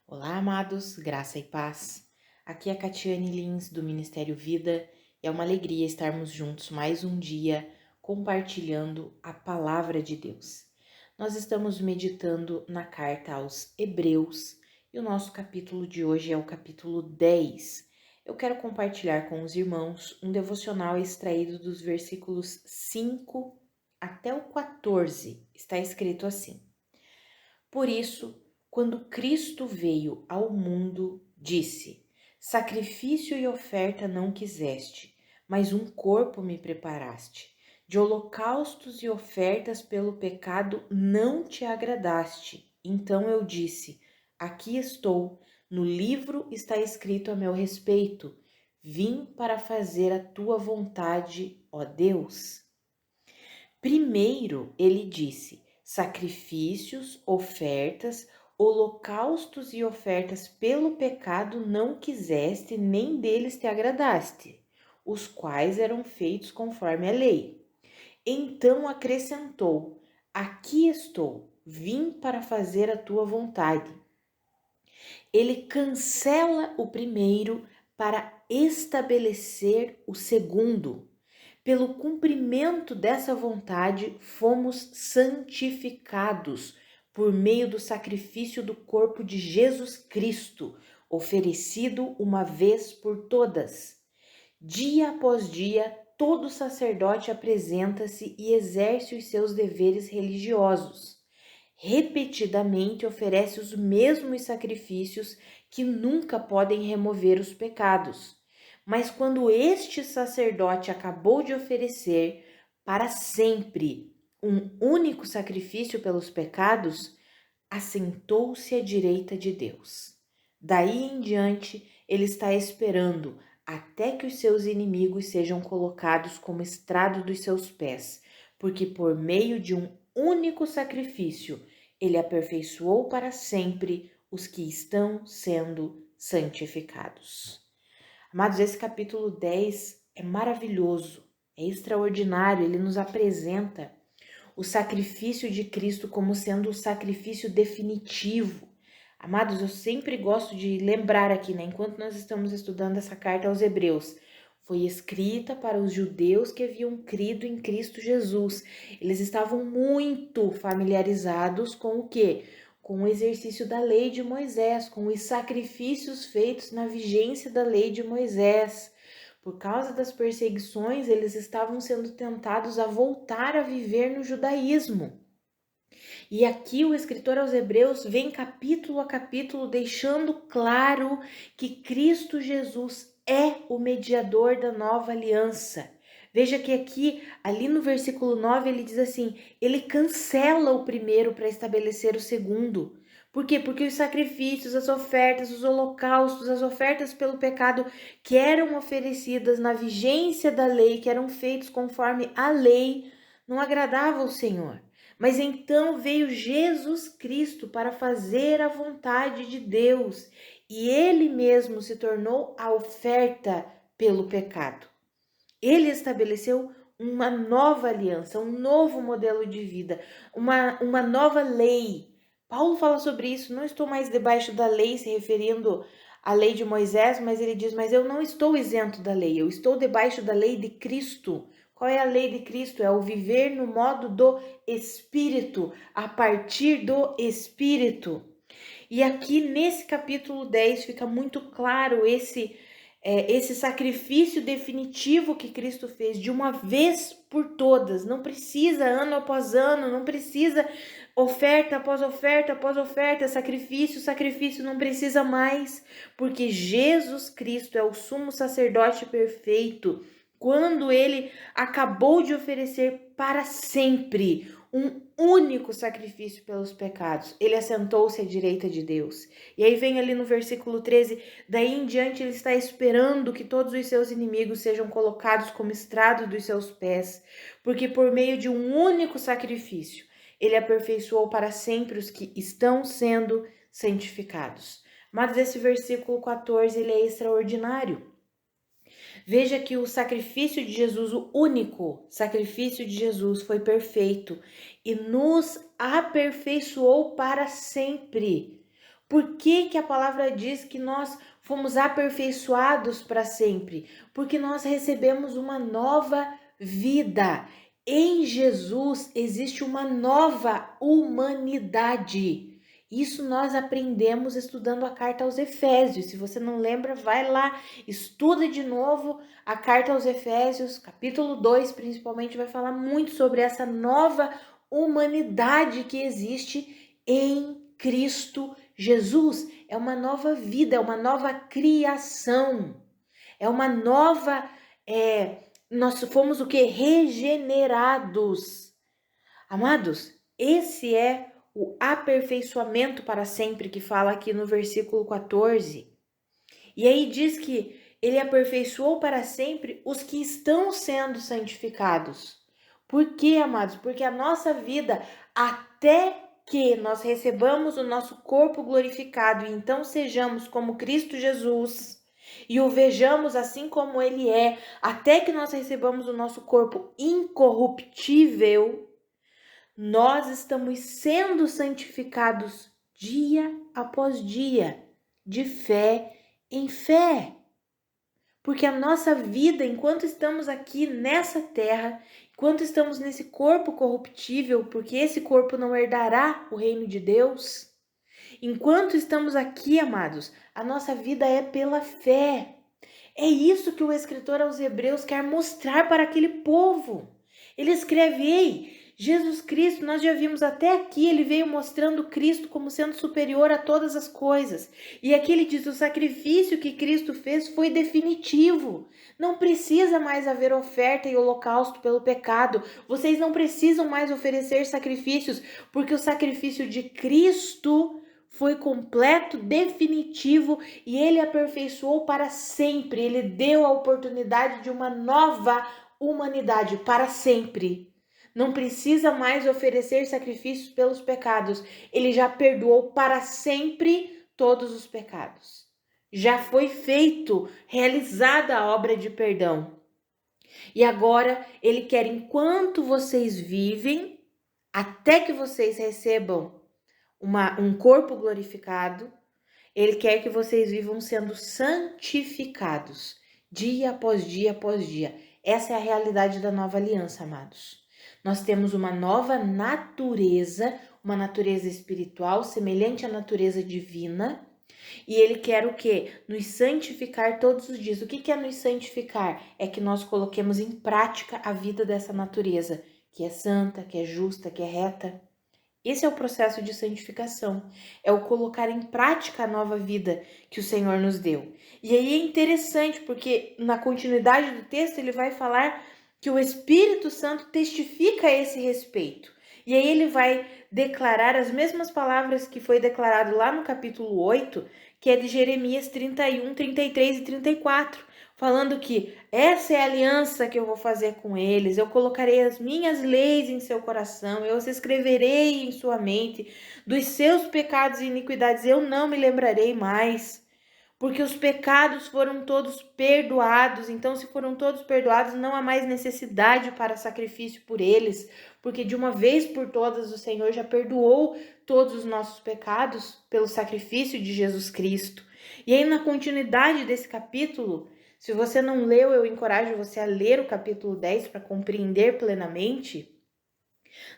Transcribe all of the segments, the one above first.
Olá, amados, graça e paz. Aqui é a Catiane Lins, do Ministério Vida, e é uma alegria estarmos juntos mais um dia compartilhando a palavra de Deus. Nós estamos meditando na carta aos Hebreus e o nosso capítulo de hoje é o capítulo 10. Eu quero compartilhar com os irmãos um devocional extraído dos versículos 5 até o 14. Está escrito assim: Por isso, quando Cristo veio ao mundo, disse: Sacrifício e oferta não quiseste, mas um corpo me preparaste. De holocaustos e ofertas pelo pecado não te agradaste. Então eu disse: Aqui estou, no livro está escrito a meu respeito. Vim para fazer a tua vontade, ó Deus. Primeiro, ele disse: sacrifícios, ofertas, holocaustos e ofertas pelo pecado não quiseste, nem deles te agradaste, os quais eram feitos conforme a lei. Então acrescentou: Aqui estou, vim para fazer a tua vontade. Ele cancela o primeiro para estabelecer o segundo. Pelo cumprimento dessa vontade, fomos santificados por meio do sacrifício do corpo de Jesus Cristo, oferecido uma vez por todas. Dia após dia, todo sacerdote apresenta-se e exerce os seus deveres religiosos. Repetidamente oferece os mesmos sacrifícios que nunca podem remover os pecados. Mas quando este sacerdote acabou de oferecer para sempre um único sacrifício pelos pecados, assentou-se à direita de Deus. Daí em diante, ele está esperando até que os seus inimigos sejam colocados como estrado dos seus pés, porque por meio de um único sacrifício, ele aperfeiçoou para sempre os que estão sendo santificados. Amados, esse capítulo 10 é maravilhoso, é extraordinário, ele nos apresenta o sacrifício de Cristo como sendo o sacrifício definitivo. Amados, eu sempre gosto de lembrar aqui, enquanto nós estamos estudando essa carta aos Hebreus, foi escrita para os judeus que haviam crido em Cristo Jesus. Eles estavam muito familiarizados com o quê? Com o exercício da lei de Moisés, com os sacrifícios feitos na vigência da lei de Moisés. Por causa das perseguições, eles estavam sendo tentados a voltar a viver no judaísmo. E aqui o escritor aos Hebreus vem capítulo a capítulo deixando claro que Cristo Jesus é o mediador da nova aliança. Veja que aqui, ali no versículo 9, ele diz assim: ele cancela o primeiro para estabelecer o segundo. Por quê? Porque os sacrifícios, as ofertas, os holocaustos, as ofertas pelo pecado que eram oferecidas na vigência da lei, que eram feitos conforme a lei, não agradavam ao Senhor. Mas então veio Jesus Cristo para fazer a vontade de Deus, e ele mesmo se tornou a oferta pelo pecado. Ele estabeleceu uma nova aliança, um novo modelo de vida, uma nova lei. Paulo fala sobre isso: não estou mais debaixo da lei, se referindo à lei de Moisés, mas ele diz: mas eu não estou isento da lei, eu estou debaixo da lei de Cristo. Qual é a lei de Cristo? É o viver no modo do Espírito, a partir do Espírito. E aqui nesse capítulo 10 fica muito claro esse sacrifício definitivo que Cristo fez de uma vez por todas. Não precisa ano após ano, não precisa oferta após oferta após oferta, sacrifício, não precisa mais, porque Jesus Cristo é o sumo sacerdote perfeito. Quando ele acabou de oferecer para sempre um único sacrifício pelos pecados, ele assentou-se à direita de Deus. E aí vem ali no versículo 13, daí em diante ele está esperando que todos os seus inimigos sejam colocados como estrado dos seus pés, porque por meio de um único sacrifício, ele aperfeiçoou para sempre os que estão sendo santificados. Mas esse versículo 14, ele é extraordinário. Veja que o sacrifício de Jesus, o único sacrifício de Jesus, foi perfeito e nos aperfeiçoou para sempre. Por que que a palavra diz que nós fomos aperfeiçoados para sempre? Porque nós recebemos uma nova vida. Em Jesus existe uma nova humanidade. Isso nós aprendemos estudando a carta aos Efésios. Se você não lembra, vai lá, estuda de novo a carta aos Efésios, capítulo 2, principalmente, vai falar muito sobre essa nova humanidade que existe em Cristo Jesus. É uma nova vida, é uma nova criação, é uma nova. Nós fomos o que? Regenerados. Amados, esse é o aperfeiçoamento para sempre que fala aqui no versículo 14. E aí diz que ele aperfeiçoou para sempre os que estão sendo santificados. Por quê, amados? Porque a nossa vida, até que nós recebamos o nosso corpo glorificado e então sejamos como Cristo Jesus e o vejamos assim como ele é, até que nós recebamos o nosso corpo incorruptível, nós estamos sendo santificados dia após dia, de fé em fé. Porque a nossa vida, enquanto estamos aqui nessa terra, enquanto estamos nesse corpo corruptível, porque esse corpo não herdará o reino de Deus, enquanto estamos aqui, amados, a nossa vida é pela fé. É isso que o escritor aos Hebreus quer mostrar para aquele povo. Ele escreve: ei, Jesus Cristo, nós já vimos até aqui, ele veio mostrando Cristo como sendo superior a todas as coisas. E aqui ele diz: o sacrifício que Cristo fez foi definitivo. Não precisa mais haver oferta e holocausto pelo pecado. Vocês não precisam mais oferecer sacrifícios, porque o sacrifício de Cristo foi completo, definitivo, e ele aperfeiçoou para sempre. Ele deu a oportunidade de uma nova humanidade para sempre. Não precisa mais oferecer sacrifícios pelos pecados. Ele já perdoou para sempre todos os pecados. Já foi feito, realizada a obra de perdão. E agora ele quer, enquanto vocês vivem, até que vocês recebam um corpo glorificado, ele quer que vocês vivam sendo santificados, dia após dia após dia. Essa é a realidade da nova aliança, amados. Nós temos uma nova natureza, uma natureza espiritual, semelhante à natureza divina, e ele quer o quê? Nos santificar todos os dias. O que é nos santificar? É que nós coloquemos em prática a vida dessa natureza, que é santa, que é justa, que é reta. Esse é o processo de santificação, é o colocar em prática a nova vida que o Senhor nos deu. E aí é interessante, porque na continuidade do texto ele vai falar que o Espírito Santo testifica a esse respeito. E aí ele vai declarar as mesmas palavras que foi declarado lá no capítulo 8, que é de Jeremias 31, 33 e 34. Falando que essa é a aliança que eu vou fazer com eles, eu colocarei as minhas leis em seu coração, eu os escreverei em sua mente, dos seus pecados e iniquidades eu não me lembrarei mais, porque os pecados foram todos perdoados. Então, se foram todos perdoados, não há mais necessidade para sacrifício por eles, porque de uma vez por todas o Senhor já perdoou todos os nossos pecados pelo sacrifício de Jesus Cristo. E aí, na continuidade desse capítulo, se você não leu, eu encorajo você a ler o capítulo 10 para compreender plenamente.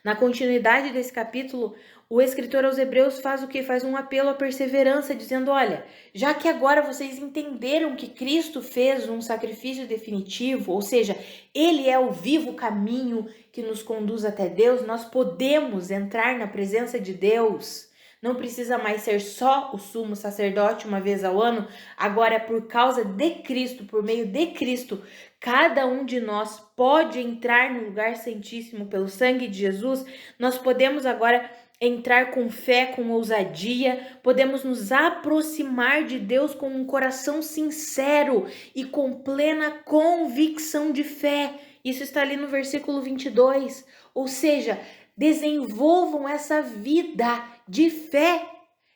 Na continuidade desse capítulo, o escritor aos Hebreus faz o que? Faz um apelo à perseverança, dizendo: olha, já que agora vocês entenderam que Cristo fez um sacrifício definitivo, ou seja, ele é o vivo caminho que nos conduz até Deus, nós podemos entrar na presença de Deus. Não precisa mais ser só o sumo sacerdote uma vez ao ano, agora é por causa de Cristo, por meio de Cristo, cada um de nós pode entrar no lugar santíssimo pelo sangue de Jesus. Nós podemos agora entrar com fé, com ousadia, podemos nos aproximar de Deus com um coração sincero e com plena convicção de fé. Isso está ali no versículo 22. Ou seja, desenvolvam essa vida de fé.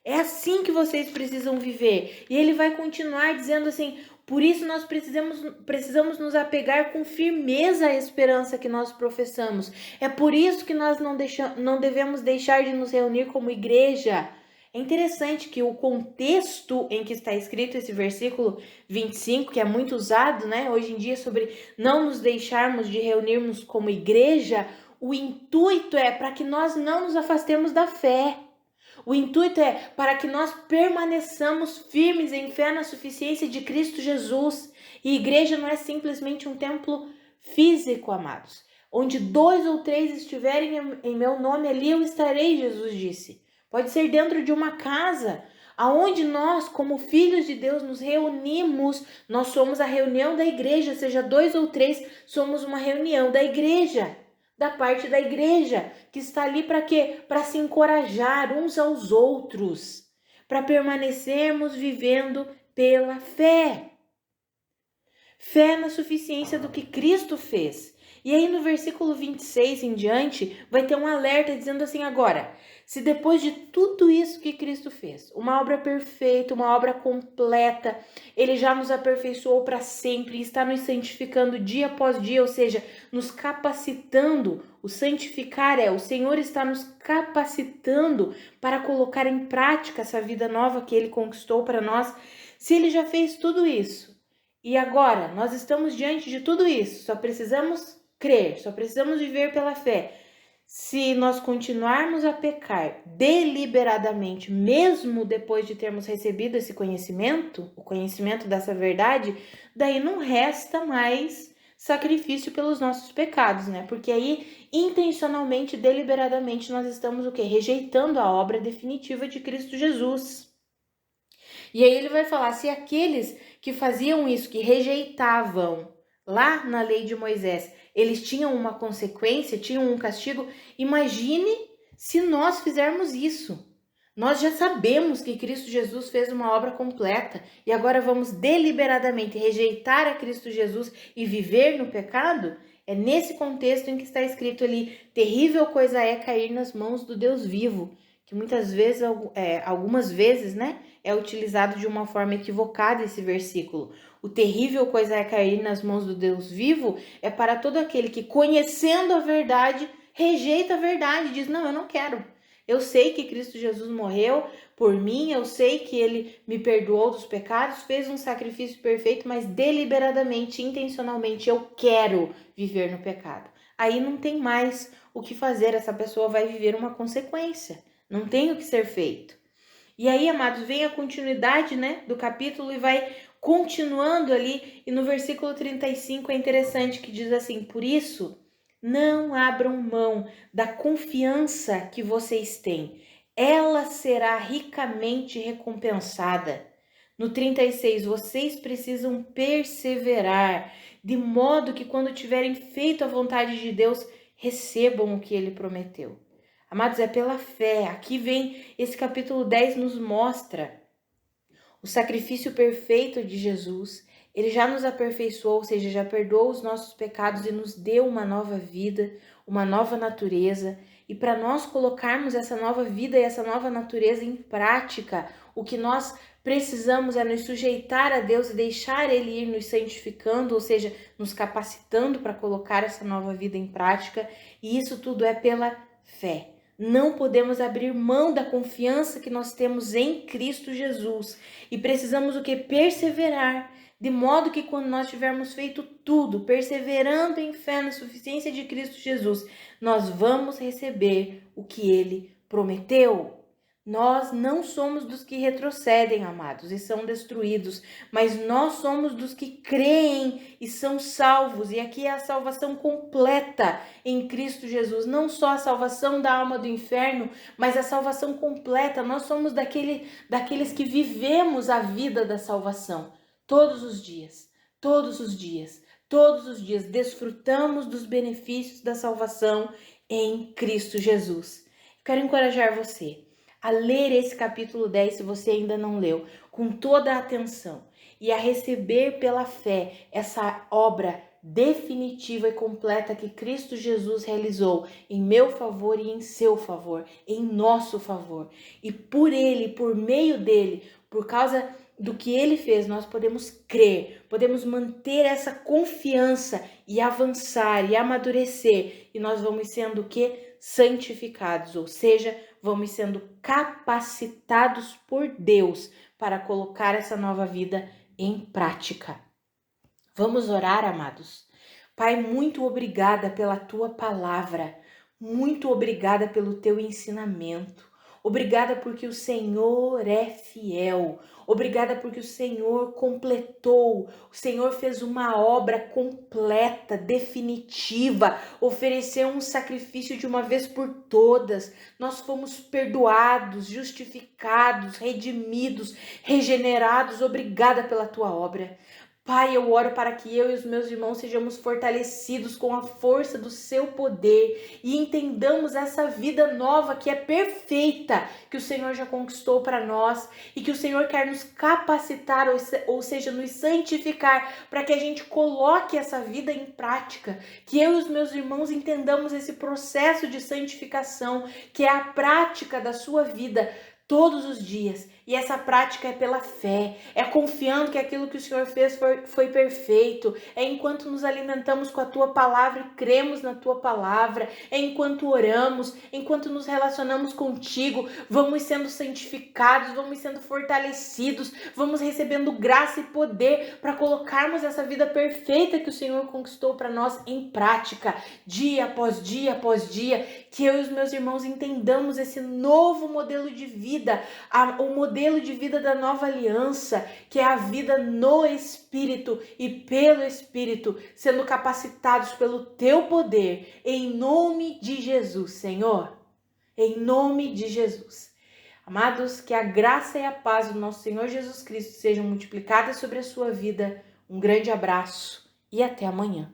É assim que vocês precisam viver. E ele vai continuar dizendo assim: por isso nós precisamos nos apegar com firmeza à esperança que nós professamos. É por isso que nós não devemos deixar de nos reunir como igreja. É interessante que o contexto em que está escrito esse versículo 25, que é muito usado, né, hoje em dia, sobre não nos deixarmos de reunirmos como igreja, o intuito é para que nós não nos afastemos da fé. O intuito é para que nós permaneçamos firmes em fé na suficiência de Cristo Jesus. E igreja não é simplesmente um templo físico, amados. Onde 2 ou 3 estiverem em meu nome, ali eu estarei, Jesus disse. Pode ser dentro de uma casa, aonde nós, como filhos de Deus, nos reunimos. Nós somos a reunião da igreja, seja 2 ou 3, somos uma reunião da igreja. Da parte da igreja, que está ali para quê? Para se encorajar uns aos outros, para permanecermos vivendo pela fé. Fé na suficiência do que Cristo fez. E aí no versículo 26 em diante, vai ter um alerta dizendo assim agora: se depois de tudo isso que Cristo fez, uma obra perfeita, uma obra completa, Ele já nos aperfeiçoou para sempre e está nos santificando dia após dia, ou seja, nos capacitando. O santificar o Senhor está nos capacitando para colocar em prática essa vida nova que Ele conquistou para nós. Se Ele já fez tudo isso, e agora nós estamos diante de tudo isso, só precisamos crer, só precisamos viver pela fé. Se nós continuarmos a pecar deliberadamente, mesmo depois de termos recebido esse conhecimento, o conhecimento dessa verdade, daí não resta mais sacrifício pelos nossos pecados, né? Porque aí, intencionalmente, deliberadamente, nós estamos o quê? Rejeitando a obra definitiva de Cristo Jesus. E aí ele vai falar, se aqueles que faziam isso, que rejeitavam lá na lei de Moisés, eles tinham uma consequência, tinham um castigo, imagine se nós fizermos isso. Nós já sabemos que Cristo Jesus fez uma obra completa e agora vamos deliberadamente rejeitar a Cristo Jesus e viver no pecado? É nesse contexto em que está escrito ali, terrível coisa é cair nas mãos do Deus vivo, que muitas vezes, algumas vezes, né, é utilizado de uma forma equivocada esse versículo. O terrível coisa é cair nas mãos do Deus vivo é para todo aquele que, conhecendo a verdade, rejeita a verdade, diz, não, eu não quero. Eu sei que Cristo Jesus morreu por mim, eu sei que Ele me perdoou dos pecados, fez um sacrifício perfeito, mas deliberadamente, intencionalmente, eu quero viver no pecado. Aí não tem mais o que fazer, essa pessoa vai viver uma consequência. Não tem o que ser feito. E aí, amados, vem a continuidade, né, do capítulo e vai continuando ali. E no versículo 35 é interessante que diz assim, por isso, não abram mão da confiança que vocês têm. Ela será ricamente recompensada. No 36, vocês precisam perseverar, de modo que quando tiverem feito a vontade de Deus, recebam o que Ele prometeu. Amados, é pela fé. Aqui vem, esse capítulo 10 nos mostra o sacrifício perfeito de Jesus. Ele já nos aperfeiçoou, ou seja, já perdoou os nossos pecados e nos deu uma nova vida, uma nova natureza. E para nós colocarmos essa nova vida e essa nova natureza em prática, o que nós precisamos é nos sujeitar a Deus e deixar Ele ir nos santificando, ou seja, nos capacitando para colocar essa nova vida em prática. E isso tudo é pela fé. Não podemos abrir mão da confiança que nós temos em Cristo Jesus. E precisamos o que? Perseverar. De modo que quando nós tivermos feito tudo, perseverando em fé na suficiência de Cristo Jesus, nós vamos receber o que Ele prometeu. Nós não somos dos que retrocedem, amados, e são destruídos, mas nós somos dos que creem e são salvos. E aqui é a salvação completa em Cristo Jesus, não só a salvação da alma do inferno, mas a salvação completa. Nós somos daqueles que vivemos a vida da salvação todos os dias, todos os dias, todos os dias. Desfrutamos dos benefícios da salvação em Cristo Jesus. Quero encorajar você a ler esse capítulo 10, se você ainda não leu, com toda a atenção e a receber pela fé essa obra definitiva e completa que Cristo Jesus realizou em meu favor e em seu favor, em nosso favor. E por Ele, por meio dele, por causa do que Ele fez, nós podemos crer, podemos manter essa confiança e avançar e amadurecer, e nós vamos sendo o quê? Santificados, ou seja, vamos sendo capacitados por Deus para colocar essa nova vida em prática. Vamos orar, amados? Pai, muito obrigada pela tua palavra, muito obrigada pelo teu ensinamento. Obrigada porque o Senhor é fiel. Obrigada porque o Senhor completou. O Senhor fez uma obra completa, definitiva. Ofereceu um sacrifício de uma vez por todas. Nós fomos perdoados, justificados, redimidos, regenerados. Obrigada pela tua obra. Pai, eu oro para que eu e os meus irmãos sejamos fortalecidos com a força do seu poder e entendamos essa vida nova que é perfeita, que o Senhor já conquistou para nós e que o Senhor quer nos capacitar, ou seja, nos santificar, para que a gente coloque essa vida em prática, que eu e os meus irmãos entendamos esse processo de santificação, que é a prática da sua vida todos os dias. E essa prática é pela fé, é confiando que aquilo que o Senhor fez foi perfeito, é enquanto nos alimentamos com a tua palavra e cremos na tua palavra, é enquanto oramos, enquanto nos relacionamos contigo, vamos sendo santificados, vamos sendo fortalecidos, vamos recebendo graça e poder para colocarmos essa vida perfeita que o Senhor conquistou para nós em prática, dia após dia após dia, que eu e os meus irmãos entendamos esse novo modelo de vida, o modelo de vida da nova aliança, que é a vida no Espírito e pelo Espírito, sendo capacitados pelo teu poder, em nome de Jesus, Senhor, em nome de Jesus. Amados, que a graça e a paz do nosso Senhor Jesus Cristo sejam multiplicadas sobre a sua vida. Um grande abraço e até amanhã.